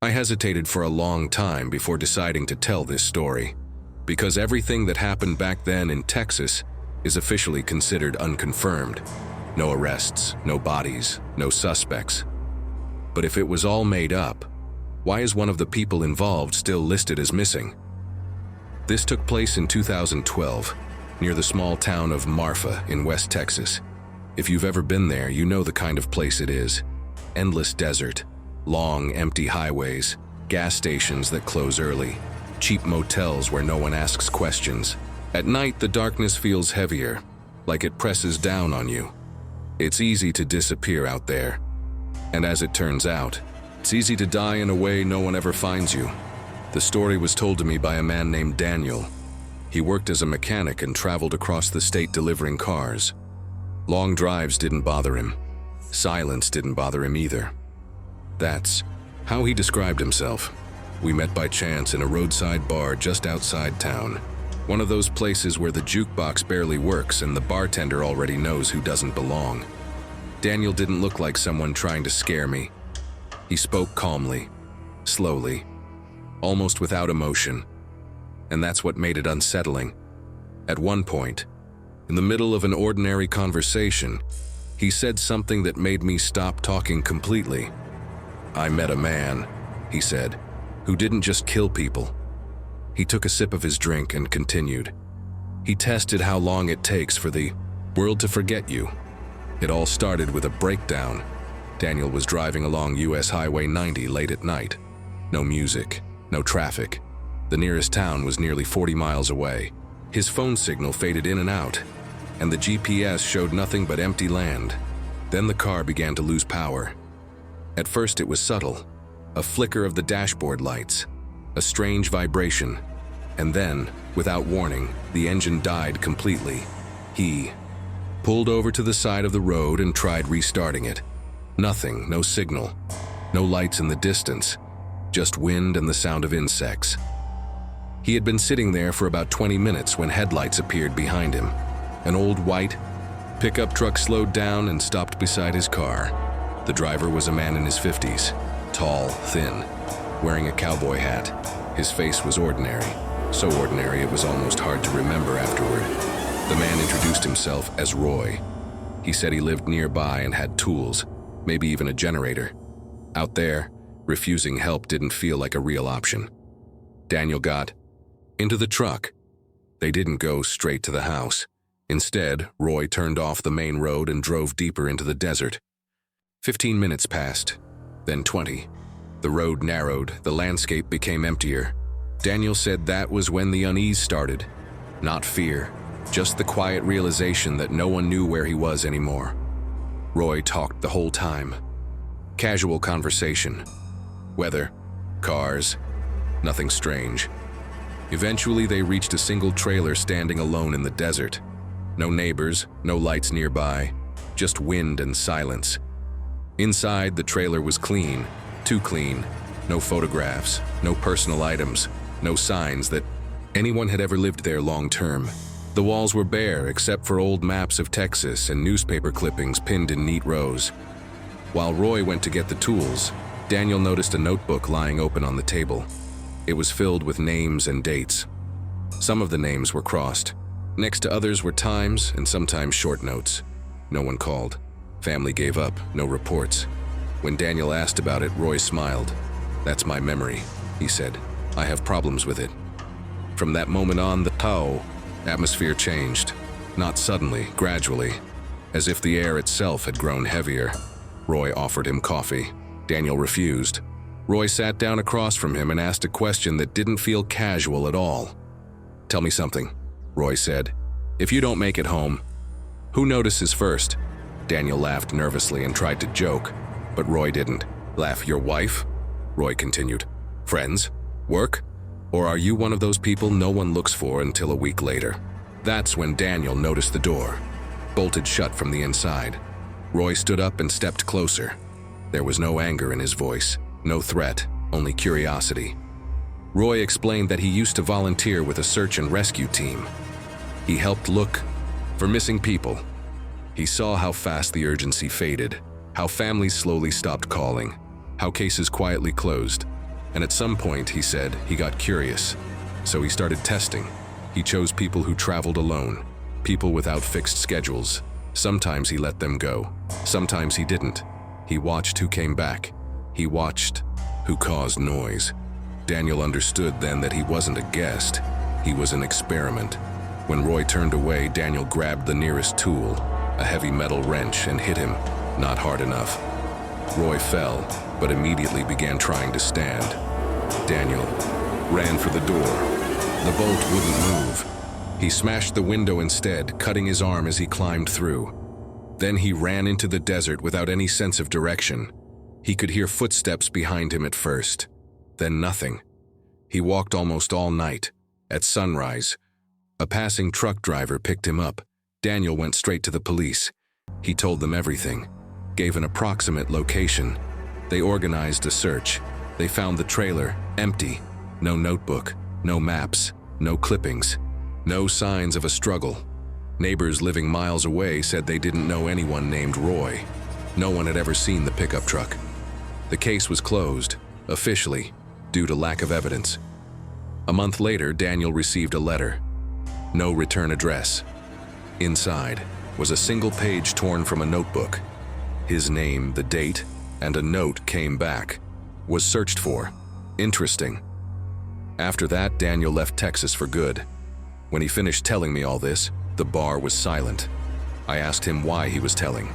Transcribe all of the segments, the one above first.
I hesitated for a long time before deciding to tell this story, because everything that happened back then in Texas is officially considered unconfirmed. No arrests, no bodies, no suspects. But if it was all made up, why is one of the people involved still listed as missing? This took place in 2012, near the small town of Marfa in West Texas. If you've ever been there, you know the kind of place it is. Endless desert, long, empty highways, gas stations that close early, cheap motels where no one asks questions. At night, the darkness feels heavier, like it presses down on you. It's easy to disappear out there. And as it turns out, it's easy to die in a way no one ever finds you. The story was told to me by a man named Daniel. He worked as a mechanic and traveled across the state delivering cars. Long drives didn't bother him. Silence didn't bother him either. That's how he described himself. We met by chance in a roadside bar just outside town. One of those places where the jukebox barely works and the bartender already knows who doesn't belong. Daniel didn't look like someone trying to scare me. He spoke calmly, slowly, almost without emotion. And that's what made it unsettling. At one point, in the middle of an ordinary conversation, he said something that made me stop talking completely. "I met a man," he said, "who didn't just kill people." He took a sip of his drink and continued. He tested how long it takes for the world to forget you. It all started with a breakdown. Daniel was driving along US Highway 90 late at night. No music, no traffic. The nearest town was nearly 40 miles away. His phone signal faded in and out, and the GPS showed nothing but empty land. Then the car began to lose power. At first it was subtle, a flicker of the dashboard lights, a strange vibration, and then, without warning, the engine died completely. He pulled over to the side of the road and tried restarting it. Nothing, no signal, no lights in the distance, just wind and the sound of insects. He had been sitting there for about 20 minutes when headlights appeared behind him. An old white pickup truck slowed down and stopped beside his car. The driver was a man in his 50s, tall, thin, wearing a cowboy hat. His face was ordinary, so ordinary it was almost hard to remember afterward. The man introduced himself as Roy. He said he lived nearby and had tools, maybe even a generator. Out there, refusing help didn't feel like a real option. Daniel got into the truck. They didn't go straight to the house. Instead, Roy turned off the main road and drove deeper into the desert. 15 minutes passed, then 20. The road narrowed, the landscape became emptier. Daniel said that was when the unease started. Not fear, just the quiet realization that no one knew where he was anymore. Roy talked the whole time. Casual conversation. Weather, cars, nothing strange. Eventually they reached a single trailer standing alone in the desert. No neighbors, no lights nearby, just wind and silence. Inside, the trailer was clean, too clean. No photographs, no personal items, no signs that anyone had ever lived there long term. The walls were bare except for old maps of Texas and newspaper clippings pinned in neat rows. While Roy went to get the tools, Daniel noticed a notebook lying open on the table. It was filled with names and dates. Some of the names were crossed. Next to others were times and sometimes short notes. No one called. Family gave up, no reports. When Daniel asked about it, Roy smiled. "That's my memory," he said. "I have problems with it." From that moment on, the atmosphere changed. Not suddenly, gradually, as if the air itself had grown heavier. Roy offered him coffee. Daniel refused. Roy sat down across from him and asked a question that didn't feel casual at all. "Tell me something," Roy said. "If you don't make it home, who notices first?" Daniel laughed nervously and tried to joke, but Roy didn't. "Laugh, your wife?" Roy continued. "Friends? Work? Or are you one of those people no one looks for until a week later?" That's when Daniel noticed the door, bolted shut from the inside. Roy stood up and stepped closer. There was no anger in his voice, no threat, only curiosity. Roy explained that he used to volunteer with a search and rescue team. He helped look for missing people. He saw how fast the urgency faded, how families slowly stopped calling, how cases quietly closed. And at some point, he said, he got curious. So he started testing. He chose people who traveled alone, people without fixed schedules. Sometimes he let them go. Sometimes he didn't. He watched who came back. He watched who caused noise. Daniel understood then that he wasn't a guest. He was an experiment. When Roy turned away, Daniel grabbed the nearest tool, a heavy metal wrench, and hit him, not hard enough. Roy fell, but immediately began trying to stand. Daniel ran for the door. The bolt wouldn't move. He smashed the window instead, cutting his arm as he climbed through. Then he ran into the desert without any sense of direction. He could hear footsteps behind him at first, then nothing. He walked almost all night. At sunrise, a passing truck driver picked him up. Daniel went straight to the police. He told them everything, gave an approximate location. They organized a search. They found the trailer empty. No notebook, no maps, no clippings, no signs of a struggle. Neighbors living miles away said they didn't know anyone named Roy. No one had ever seen the pickup truck. The case was closed, officially, due to lack of evidence. A month later, Daniel received a letter. No return address. Inside was a single page torn from a notebook. His name, the date, and a note came back. Was searched for. Interesting. After that, Daniel left Texas for good. When he finished telling me all this, the bar was silent. I asked him why he was telling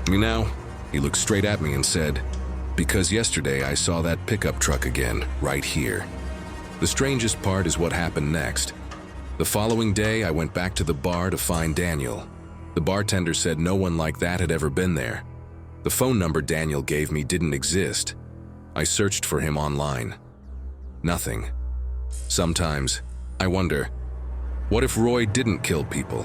me now. He looked straight at me and said, "Because yesterday I saw that pickup truck again, right here." The strangest part is what happened next. The following day, I went back to the bar to find Daniel. The bartender said no one like that had ever been there. The phone number Daniel gave me didn't exist. I searched for him online. Nothing. Sometimes, I wonder, what if Roy didn't kill people?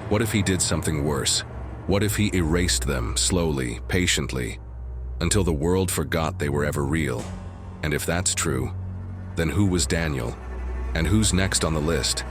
What if he did something worse? What if he erased them slowly, patiently, until the world forgot they were ever real? And if that's true, then who was Daniel? And who's next on the list?